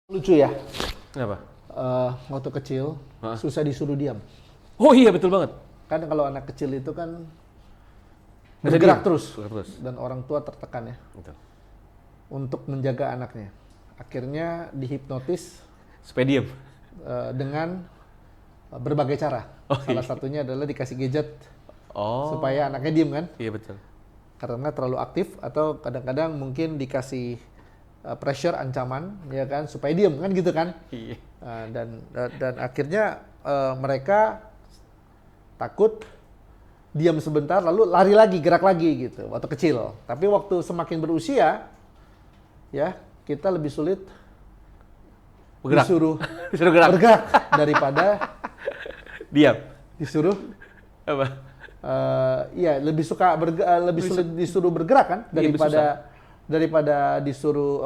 Lucu ya, Kenapa? waktu kecil Hah? susah disuruh diam. Oh iya betul banget. Kan kalau anak kecil itu kan Bisa bergerak diam. terus Bergerak terus. dan orang tua tertekan ya Betul. untuk menjaga anaknya. Akhirnya dihipnotis Supaya diem. dengan berbagai cara. Oh, Salah iya. satunya adalah dikasih gadget Oh. supaya anaknya diem kan, Iya betul. karena terlalu aktif atau kadang-kadang mungkin dikasih pressure, ancaman, ya kan, supaya diem kan gitu kan. Iya. Dan akhirnya mereka takut, diam sebentar lalu lari lagi, gerak lagi gitu waktu kecil. Tapi waktu semakin berusia ya kita lebih sulit Bergerak. disuruh Disuruh gerak. bergerak daripada Diam. disuruh Apa? iya lebih suka lebih sulit disuruh bergerak kan Iya, lebih daripada disuruh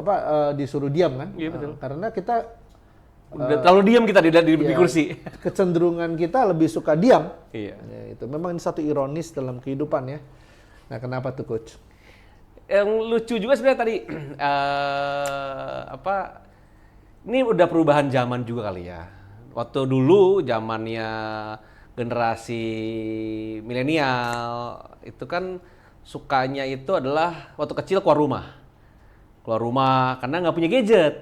disuruh diam kan. Iya, betul. Karena kita Udah terlalu diam kita di ya, kursi. kecenderungan kita lebih suka diam. Iya. Ya, itu memang ini satu ironis dalam kehidupan ya. Nah, kenapa tuh coach? Yang lucu juga sebenarnya tadi ini udah perubahan zaman juga kali ya. Waktu dulu zamannya generasi milenial itu kan sukanya itu adalah waktu kecil keluar rumah. Keluar rumah karena nggak punya gadget,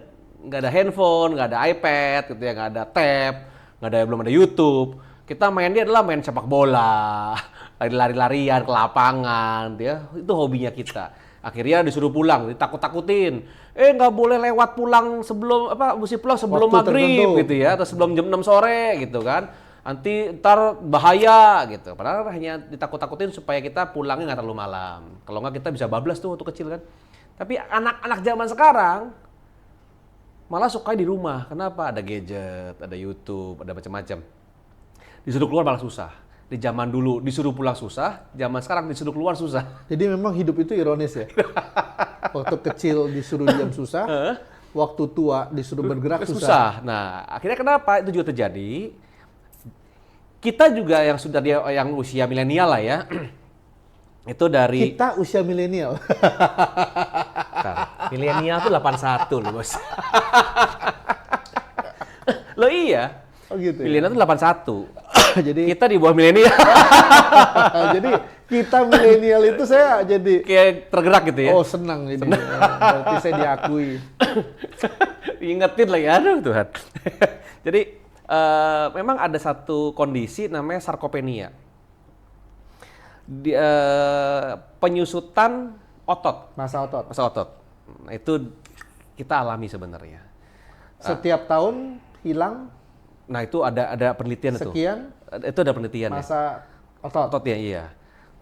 nggak ada handphone, nggak ada iPad, gitu ya, nggak ada tab, belum ada YouTube. Kita mainnya adalah main sepak bola, lari-larian ke lapangan, gitu ya. Itu hobinya kita. Akhirnya disuruh pulang, ditakut-takutin. Nggak boleh lewat pulang sebelum mesti pulang sebelum Waktu maghrib tertentu. gitu ya, atau sebelum jam 6 sore gitu kan. Nanti ntar bahaya gitu. Padahal hanya ditakut-takutin supaya kita pulangnya nggak terlalu malam. Kalau nggak kita bisa bablas tuh waktu kecil kan. Tapi anak-anak zaman sekarang malah suka di rumah. Kenapa? Ada gadget, ada YouTube, ada macam-macam. Disuruh keluar malah susah. Di zaman dulu disuruh pulang susah, zaman sekarang disuruh keluar susah. Jadi memang hidup itu ironis ya. Waktu kecil disuruh diam susah, waktu tua disuruh bergerak susah. Nah, akhirnya kenapa itu juga terjadi? Kita juga yang sudah yang usia milenial lah ya. Itu dari Kita usia milenial. milenial tuh 81 loh, Bos. Loh iya. Oh gitu ya. Milenial tuh 81. Jadi Kita di bawah milenial. jadi kita milenial itu saya jadi Kayak tergerak gitu ya. oh senang jadi. Berarti saya diakui. Ingetin lagi, aduh Tuhan. Jadi memang ada satu kondisi namanya sarkopenia. Penyusutan otot, Masa otot. masa otot. Nah, itu kita alami sebenarnya. Setiap tahun hilang Nah itu ada penelitian itu. sekian Itu ada penelitian ya. masa otot. Otot ya, iya.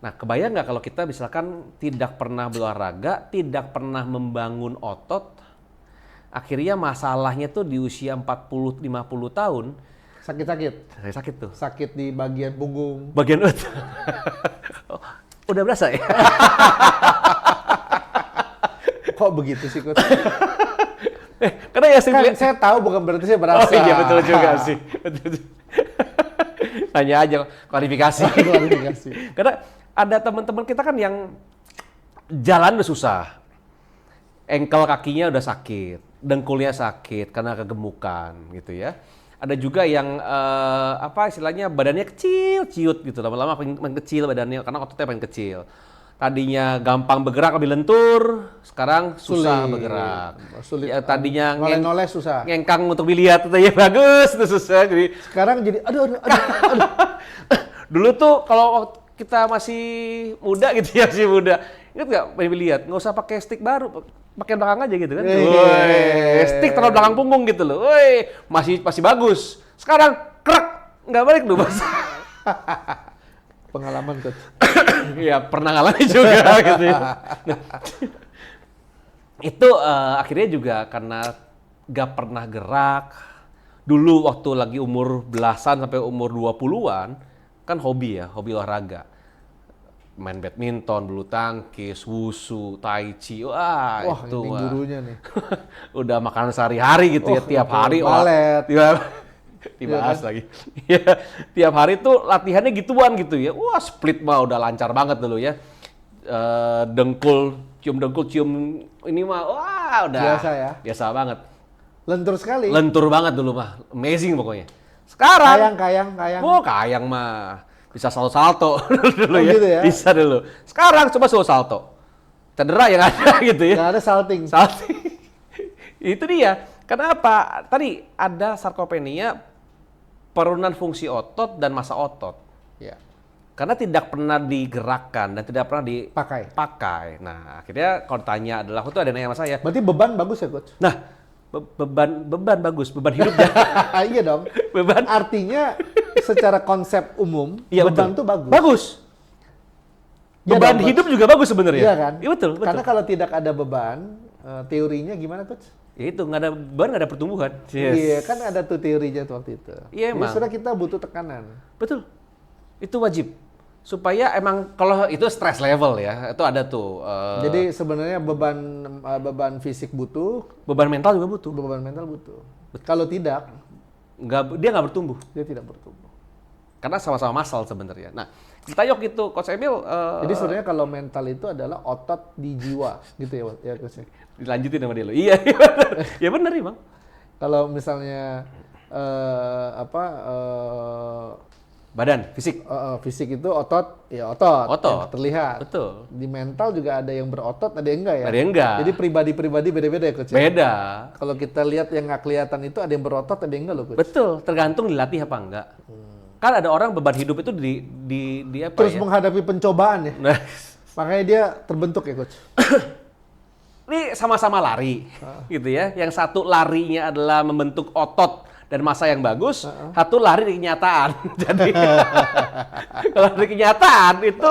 Nah, kebayang nggak kalau kita misalkan tidak pernah berolahraga, tidak pernah membangun otot, akhirnya masalahnya tuh di usia 40-50 tahun, Sakit-sakit. saya sakit tuh. Sakit di bagian punggung. Bagian Oh, udah berasa ya? Kok begitu sih, Coach? Karena ya Kan saya tahu bukan berarti saya berasa. Oh iya betul juga sih. Betul. Tanya aja klarifikasi. Klarifikasi. Karena ada teman-teman kita kan yang jalan udah susah. Engkel kakinya udah sakit, dengkulnya sakit karena kegemukan gitu ya. Ada juga yang istilahnya badannya kecil, ciut gitu. Lama-lama makin kecil badannya karena ototnya makin kecil. Tadinya gampang bergerak lebih lentur, sekarang susah bergerak. Sulit. Ya, tadinya noleh-noleh susah. ngengkang untuk dilihat itu ya bagus, itu susah. Jadi Sekarang jadi aduh. dulu tuh kalau waktu kita masih muda gitu ya, masih muda. Ingat nggak pengen lihat, nggak usah pakai stick baru, pakai belakang aja gitu kan. Woi, stick taruh belakang punggung gitu loh. Woi, masih bagus. Sekarang krek, nggak balik tuh Bos. Pengalaman, Coach. Iya, pernah ngalamin juga gitu ya. Nah, itu akhirnya juga karena gak pernah gerak. Dulu waktu lagi umur belasan sampai umur 20-an, kan hobi olahraga. Main badminton, bulu tangkis, wushu, tai chi, wah itu ini gurunya nih. udah makanan sehari-hari gitu ya, tiap hari. Balet. Dibahas lagi. Ya, tiap hari tuh latihannya gituan gitu ya. Wah, split mah udah lancar banget dulu ya. Dengkul, cium ini mah wah udah Biasa ya? biasa banget. Lentur sekali. Lentur banget dulu mah, amazing pokoknya. Sekarang, Kayang. kayang mah bisa salto dulu Oh, ya. gitu ya? Bisa dulu. Sekarang coba salto. Cedera yang ada gitu ya. Nggak ada salting. Itu dia. Kenapa? Tadi ada sarkopenia, penurunan fungsi otot dan massa otot. Ya. Karena tidak pernah digerakkan dan tidak pernah dipakai. Nah, akhirnya kalau tanya adalah, itu ada nanya sama saya. Berarti beban bagus ya, Coach? Nah, beban bagus, beban hidupnya. Iya dong. Beban. Artinya secara konsep umum, Iya, beban betul. tuh bagus. Bagus. Iya Beban dong, hidup juga bagus sebenarnya. Iya kan? Iya betul. Karena kalau tidak ada beban, teorinya gimana, Coach? Ya itu, nggak ada beban, nggak ada pertumbuhan. Iya, kan ada tuh teorinya tuh waktu itu. Iya, Jadi emang. sebenarnya kita butuh tekanan. Betul. Itu wajib. Supaya emang kalau itu stress level ya, itu ada tuh. Jadi sebenarnya beban fisik butuh, Beban mental juga butuh. beban mental butuh. Kalau tidak, Dia nggak bertumbuh. dia tidak bertumbuh. Karena sama-sama muscle sebenarnya. Nah, kita yuk gitu, Coach Emil. Jadi sebenarnya kalau mental itu adalah otot di jiwa, gitu ya Coach. Dilanjutin sama dia lo. Iya, iya benar. Ya benar nih, Bang. Kalau misalnya Badan, fisik. fisik itu otot Otot. yang terlihat. Betul. Di mental juga ada yang berotot, ada yang enggak ya. Ada yang enggak. Jadi pribadi-pribadi beda-beda ya Coach. Beda. Kalau kita lihat yang nggak kelihatan itu ada yang berotot, ada yang enggak loh Coach. Betul, tergantung dilatih apa enggak. Kan ada orang beban hidup itu di apa Terus ya? menghadapi pencobaan ya. Nah, Makanya dia terbentuk ya Coach. ini sama-sama lari, gitu ya. Yang satu larinya adalah membentuk otot dan massa yang bagus, satu lari di kenyataan. Jadi kalau di kenyataan itu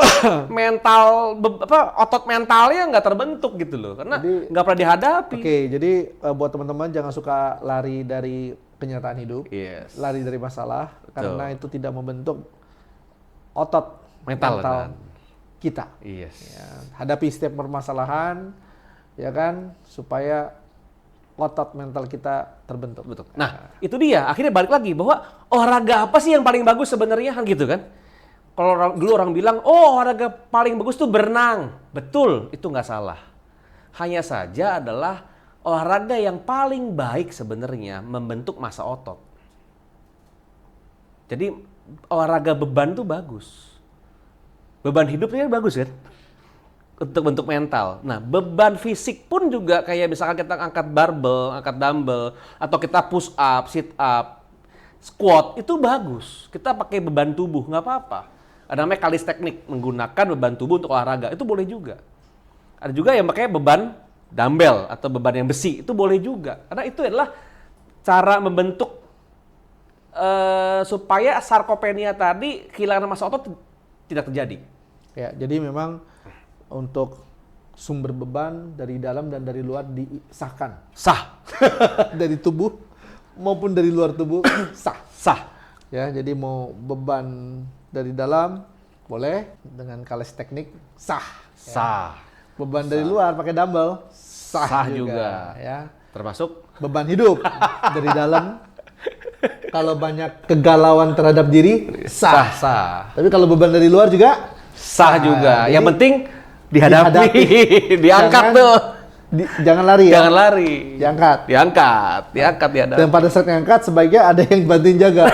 otot mentalnya nggak terbentuk gitu loh, karena nggak pernah dihadapi. Oke, jadi buat teman-teman jangan suka lari dari kenyataan hidup, Yes. lari dari masalah, Betul. karena itu tidak membentuk otot Mental, kan? kita. Yes. Ya, hadapi setiap permasalahan, ya kan, supaya otot mental kita terbentuk. Betul. Nah, itu dia. Akhirnya balik lagi bahwa olahraga apa sih yang paling bagus sebenarnya kan gitu kan? Kalau dulu orang bilang, oh olahraga paling bagus tuh berenang. Betul, itu nggak salah. Hanya saja adalah olahraga yang paling baik sebenarnya membentuk massa otot. Jadi olahraga beban tuh bagus. Beban hidupnya bagus kan? Untuk bentuk mental. Nah, beban fisik pun juga kayak misalkan kita angkat barbel, angkat dumbbell, atau kita push up, sit up, squat, itu bagus. Kita pakai beban tubuh, nggak apa-apa. Ada namanya calisthenics, menggunakan beban tubuh untuk olahraga, itu boleh juga. Ada juga yang pakai beban dumbbell atau beban yang besi, itu boleh juga. Karena itu adalah cara membentuk supaya sarkopenia tadi, kehilangan massa otot tidak terjadi. Ya, jadi memang untuk sumber beban dari dalam dan dari luar disahkan. Sah. Dari tubuh maupun dari luar tubuh sah. Sah. Ya, jadi mau beban dari dalam boleh dengan calisthenics sah. Sah. Beban dari luar pakai dumbbell sah, juga. Ya. Termasuk Beban hidup dari dalam kalau banyak kegalauan terhadap diri sah. sah. Tapi kalau beban dari luar juga Sah juga. Jadi, Yang penting dihadapi. Diangkat Jangan- tuh. jangan lari ya. Jangan lari. Diangkat. Diangkat, dihadapi. Dan pada saat ngangkat sebaiknya ada yang bantuin jaga.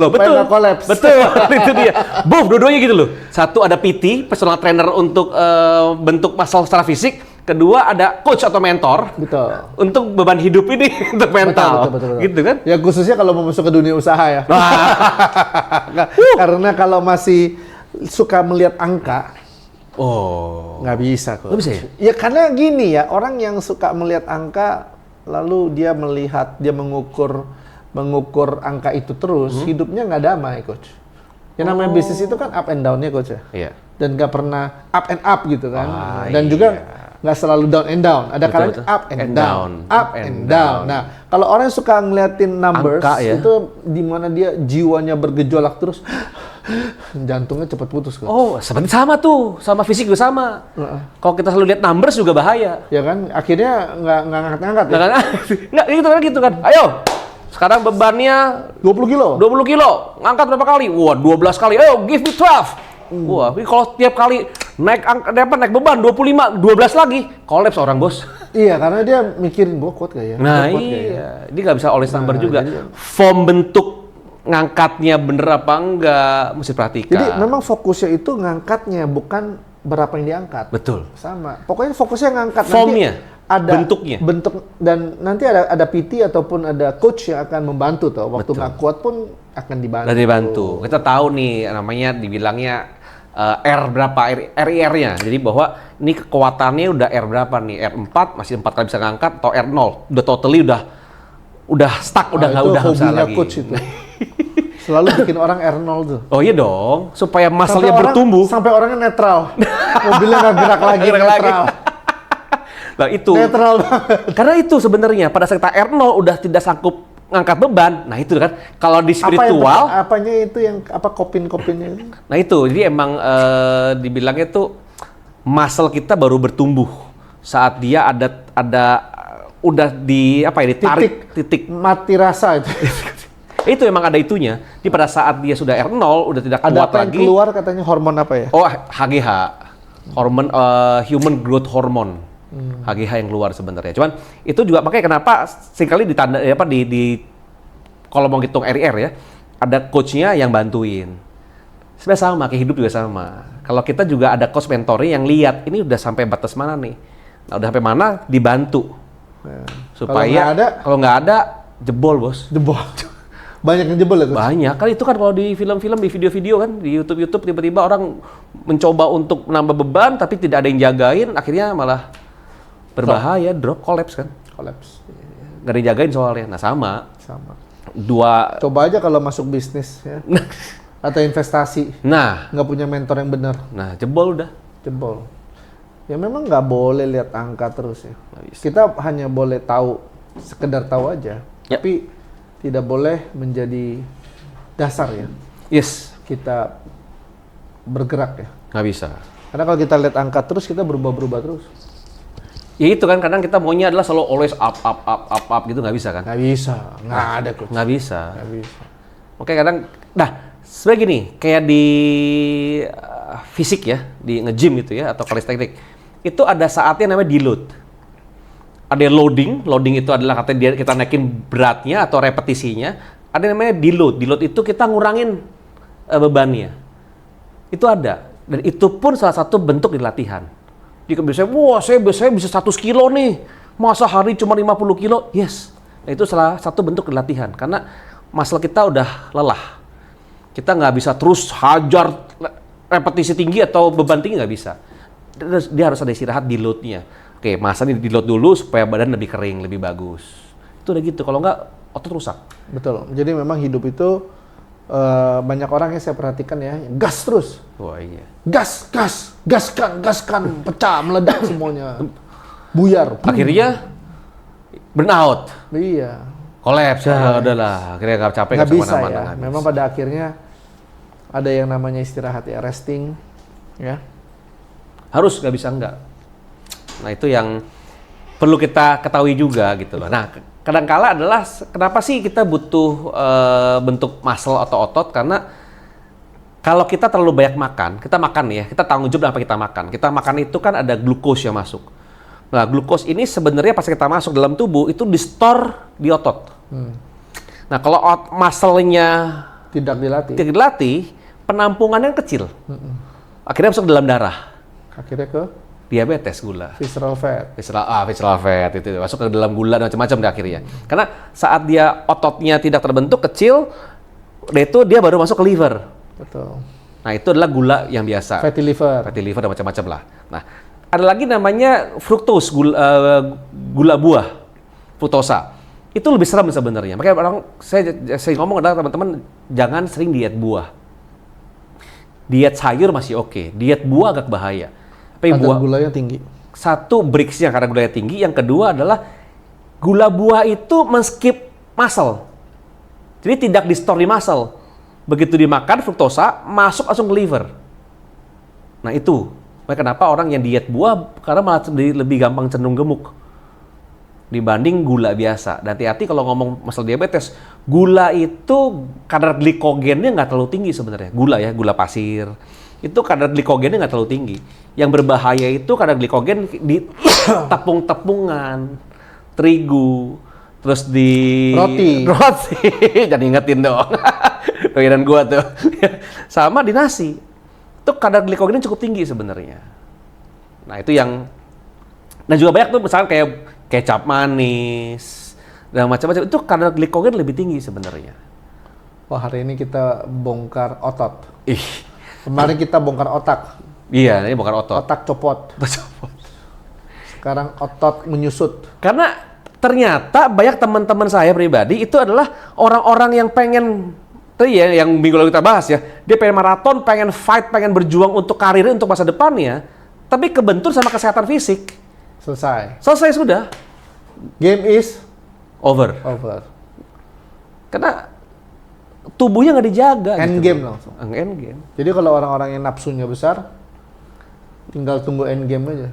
Loh, Supaya betul. nggak kolaps. Betul, itu dia. Boom, dua-duanya gitu loh. Satu ada PT, personal trainer untuk bentuk muscle secara fisik. Kedua ada coach atau mentor Betul. untuk beban hidup ini untuk mental. Betul. Gitu kan? Ya khususnya kalau mau masuk ke dunia usaha ya. Nggak, karena kalau masih suka melihat angka, Oh. nggak bisa kok. Nggak bisa ya? Ya karena gini ya, orang yang suka melihat angka, lalu dia melihat, dia mengukur angka itu terus, hidupnya nggak damai, coach. Yang namanya bisnis itu kan up and down-nya, coach ya. Iya. Dan nggak pernah up and up gitu kan. Ah, Dan iya. juga nggak selalu down and down. Ada Betul, kalanya betul. up and down, up Up and and down. down. Nah, kalau orang yang suka ngeliatin numbers, Angka, ya. itu di mana dia jiwanya bergejolak terus, jantungnya cepat putus, coach. Oh, seperti sama tuh, sama fisik juga sama. Kalau kita selalu lihat numbers juga bahaya. Ya kan, akhirnya nggak ngangkat-ngangkat ya. Nggak gitu kan. Ayo, sekarang bebannya 20 kilo. 20 kilo, ngangkat berapa kali? Wah, 12 kali. Ayo, give me 12. Wah, ini kalau tiap kali naik beban 25, 12 lagi, kolaps orang bos. Iya, karena dia mikirin gue kuat gak ya? Nah Gua kuat gak ya? iya, dia nggak bisa oleh number juga. jadi- Form bentuk ngangkatnya bener apa enggak, mesti perhatikan. Jadi memang fokusnya itu ngangkatnya, bukan berapa yang diangkat. Betul. Sama. Pokoknya fokusnya ngangkat. Formnya, nanti ada bentuknya. bentuk, dan nanti ada PT ataupun ada coach yang akan membantu tuh. Waktu nggak kuat pun akan dibantu. Dari bantu. Kita tahu nih namanya dibilangnya R berapa, RIR-nya. Jadi bahwa ini kekuatannya udah R berapa nih? R4 masih 4 kali bisa ngangkat atau R0. Udah totally udah stuck, udah nggak itu udah bisa hobinya lagi. coach itu. Selalu bikin orang R0 tuh. Oh iya dong, supaya muscle-nya Sampai bertumbuh. Sampai orangnya netral. Mobilnya nggak gerak lagi, Gerak lagi. netral. Nah itu. Netral banget. Karena itu sebenarnya pada saat kita R0 udah tidak sanggup ngangkat beban. Nah itu kan kalau di spiritual. Apanya itu yang apa kopin-kopinnya itu? Nah itu, jadi emang dibilangnya tuh muscle kita baru bertumbuh saat dia udah di apa ya ditarik titik. Mati rasa itu. Itu emang ada itunya. Di pada saat dia sudah R0 udah tidak Ada kuat apa yang lagi. keluar katanya hormon apa ya? Oh HGH, hormon human growth hormone. HGH yang keluar sebenarnya. Cuman itu juga makanya kenapa seringkali ditanda apa di kalau mau ngitung RIR ya, ada coachnya yang bantuin. Sebenarnya sama, kayak hidup juga sama. Kalau kita juga ada coach mentoring yang lihat ini udah sampai batas mana nih. Nah, udah sampai mana dibantu. Nah, Supaya kalau nggak ada jebol, Bos. jebol. Banyak yang jebol ya, Coach? Banyak kan itu kan kalau di film-film, di video-video kan, di YouTube tiba-tiba orang mencoba untuk menambah beban tapi tidak ada yang jagain, akhirnya malah berbahaya, drop, collapse kan. Collapse. Nggak ada yang jagain soalnya. Nah sama. Coba aja kalau masuk bisnis ya. Atau investasi. Nah Nggak punya mentor yang benar. jebol udah. Jebol. Ya memang nggak boleh lihat angka terus ya. Nggak bisa. Kita hanya boleh tahu, sekedar tahu aja. Ya. Tapi tidak boleh menjadi dasar ya. Yes, Kita bergerak ya. nggak bisa. Karena kalau kita lihat angka terus, kita berubah-berubah terus. Ya itu kan kadang kita maunya adalah selalu always up gitu, nggak bisa kan? Nggak bisa. Nggak ada, Coach. Nggak bisa. Nggak bisa. Oke kadang, sebenarnya gini, kayak di fisik ya, di nge-gym gitu ya, atau kalisteknik, itu ada saatnya namanya deload. Ada loading itu adalah katanya kita naikin beratnya atau repetisinya. Ada yang namanya deload. Deload itu kita ngurangin bebannya. Itu ada. Dan itu pun salah satu bentuk di latihan. Jika biasanya, wah saya biasanya bisa 100 kilo nih. Masa hari cuma 50 kilo? Yes. Nah, itu salah satu bentuk di latihan. Karena muscle kita udah lelah. Kita nggak bisa terus hajar repetisi tinggi atau beban tinggi, nggak bisa. Dia harus ada istirahat deload-nya. Oke, masa ini di-load dulu supaya badan lebih kering, lebih bagus. Itu udah gitu, kalau nggak otot rusak. Betul. Jadi memang hidup itu banyak orang yang saya perhatikan ya, gas terus. Wah iya. Gaskan, pecah, meledak semuanya. Buyar. Akhirnya burnout, Iya. collapse, ya udahlah. Akhirnya nggak capek, Nggak bisa kemana-mana, ya. nggak Memang bisa. pada akhirnya ada yang namanya istirahat ya, resting. Ya. Harus, nggak bisa nggak. Nah itu yang perlu kita ketahui juga gitu loh. Nah kadangkala adalah kenapa sih kita butuh bentuk muscle atau otot, karena kalau kita terlalu banyak makan, kita makan ya, kita tanggung jawab apa kita makan. Kita makan itu kan ada glukos yang masuk. Nah glukos ini sebenarnya pas kita masuk dalam tubuh itu di-store di otot. Nah kalau muscle-nya Tidak dilatih. tidak dilatih, penampungannya kecil. Akhirnya masuk ke dalam darah. Akhirnya ke Diabetes, gula. visceral fat. Visceral fat itu masuk ke dalam gula dan macam-macam di akhirnya. Karena saat dia ototnya tidak terbentuk kecil, dia baru masuk ke liver. Betul. Nah itu adalah gula yang biasa. Fatty liver. Fatty liver dan macam-macam lah. Nah ada lagi namanya fructose, gula buah, fruktosa. Itu lebih serem sebenarnya. Makanya orang saya ngomong adalah teman-teman jangan sering diet buah. Diet sayur masih oke, diet buah agak bahaya. Tapi Kadar gulanya tinggi. satu bricksnya karena gulanya tinggi, yang kedua adalah gula buah itu men-skip muscle. Jadi tidak di-store di muscle. Begitu dimakan fruktosa, masuk langsung ke liver. Nah itu, makanya kenapa orang yang diet buah karena malah lebih gampang cenderung gemuk dibanding gula biasa. Dan hati-hati kalau ngomong masalah diabetes, gula itu kadar glikogennya nggak terlalu tinggi sebenarnya. Gula ya, gula pasir, itu kadar glikogennya nggak terlalu tinggi. Yang berbahaya itu kadar glikogen di tepung-tepungan, terigu, terus di Roti. Jangan ingetin dong. Doyan gua tuh. Sama di nasi. Itu kadar glikogennya cukup tinggi sebenarnya. Nah, itu yang dan juga banyak tuh misalnya kayak kecap manis dan macam-macam itu kadar glikogen lebih tinggi sebenarnya. Wah, hari ini kita bongkar otot. Ih. Kemarin kita bongkar otak. Iya, ini bukan otot. Otak copot. Sekarang otot menyusut. Karena ternyata banyak teman-teman saya pribadi itu adalah orang-orang yang pengen tadi ya, yang minggu lalu kita bahas ya, dia pengen maraton, pengen fight, pengen berjuang untuk karirnya, untuk masa depannya, tapi kebentur sama kesehatan fisik. Selesai. Selesai sudah. Game is Over. over. Karena tubuhnya nggak dijaga. End gitu. game langsung. End game. Jadi kalau orang-orang yang nafsunya besar, tinggal tunggu end game aja.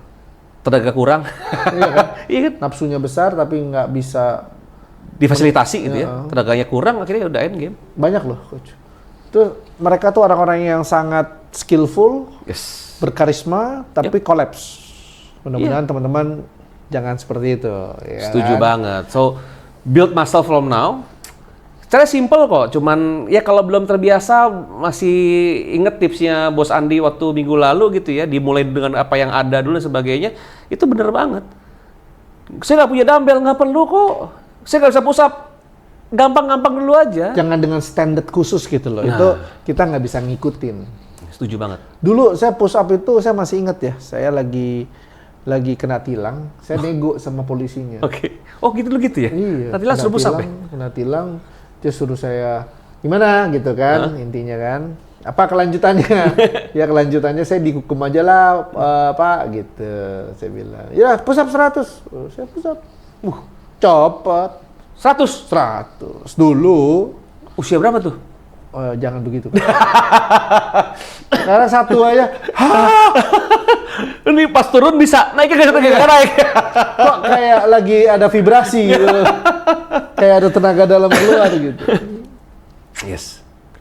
Tenaga kurang. Iya kan? Iya kan? Nafsunya besar tapi nggak bisa. Difasilitasi gitu ya. Iya. Tenaganya kurang, akhirnya udah end game. Banyak loh, coach. Itu mereka tuh orang-orang yang sangat skillful, Yes. berkarisma, tapi collapse. Mudah-mudahan teman-teman jangan seperti itu. Ya Setuju kan? banget. So, build muscle from now. Cara simple kok, cuman ya kalau belum terbiasa masih inget tipsnya Bos Andi waktu minggu lalu gitu ya, dimulai dengan apa yang ada dulu dan sebagainya, itu bener banget. Saya nggak punya dumbbell, nggak perlu kok. Saya nggak bisa push up, gampang-gampang dulu aja. Jangan dengan standar khusus gitu loh. Nah. Itu kita nggak bisa ngikutin. Setuju banget. Dulu saya push up itu saya masih inget ya. Saya lagi kena tilang, saya nego sama polisinya. Oke. Oh gitu lu gitu ya? Iya. Nanti lah suruh push up ya? Kena tilang, dia suruh saya gimana gitu kan, intinya kan. Apa kelanjutannya? Ya kelanjutannya saya dihukum aja lah, Pak, gitu. Saya bilang, ya push up 100. Oh, saya push up. Copot. 100 dulu. Usia berapa tuh? Oh, jangan begitu. Karena satu aja, Ini pas turun bisa naik ke naik. kok kayak lagi ada vibrasi gitu. Kayak ada tenaga dalam keluar gitu. Yes.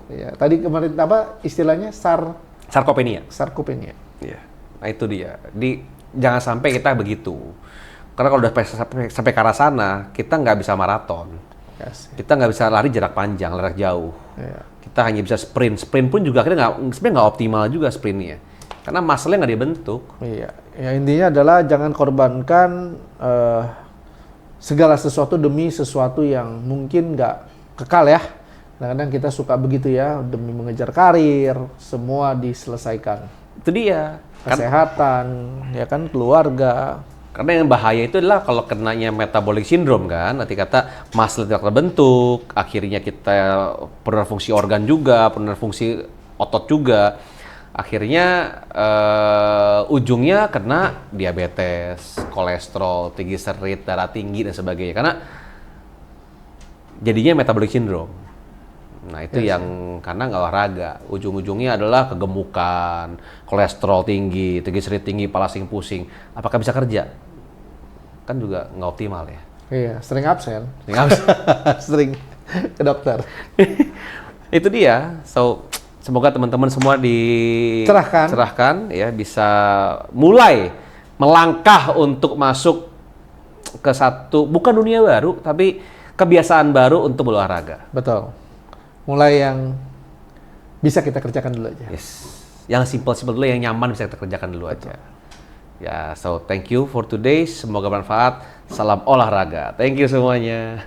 Ya, tadi kemarin apa istilahnya Sarkopenia. sarkopenia. Iya. Nah itu dia. Jangan sampai kita begitu. Karena kalau udah sampai ke arah sana, kita nggak bisa maraton. Yes. Kita nggak bisa lari jarak panjang, jarak jauh. Ya. Kita hanya bisa sprint. Sprint pun juga akhirnya sebenarnya nggak optimal juga sprintnya. Karena muscle-nya nggak dibentuk. Iya. Ya intinya adalah jangan korbankan segala sesuatu demi sesuatu yang mungkin nggak kekal ya. Kadang-kadang kita suka begitu ya, demi mengejar karir, semua diselesaikan. Itu dia. Kesehatan, ya kan, keluarga. Karena yang bahaya itu adalah kalau kenanya metabolic syndrome kan, nanti kata muscle tidak terbentuk, akhirnya kita penurunan fungsi organ juga, penurunan fungsi otot juga, akhirnya ujungnya kena diabetes, kolesterol, trigliserid, darah tinggi dan sebagainya. Karena jadinya metabolic syndrome. Nah itu yang karena nggak olahraga, ujung-ujungnya adalah kegemukan, kolesterol tinggi, trigliserid tinggi, kepala pusing. Apakah bisa kerja? Kan juga nggak optimal ya. Iya, sering absen. Sehingga Sering ke dokter. itu dia. So semoga teman-teman semua cerahkan ya, bisa mulai melangkah untuk masuk ke satu bukan dunia baru tapi kebiasaan baru untuk berolahraga. Betul. Mulai yang bisa kita kerjakan dulu aja. Yes. Yang simple-simple dulu, yang nyaman bisa kita kerjakan dulu aja. Ya, so thank you for today. Semoga bermanfaat. Salam olahraga. Thank you semuanya.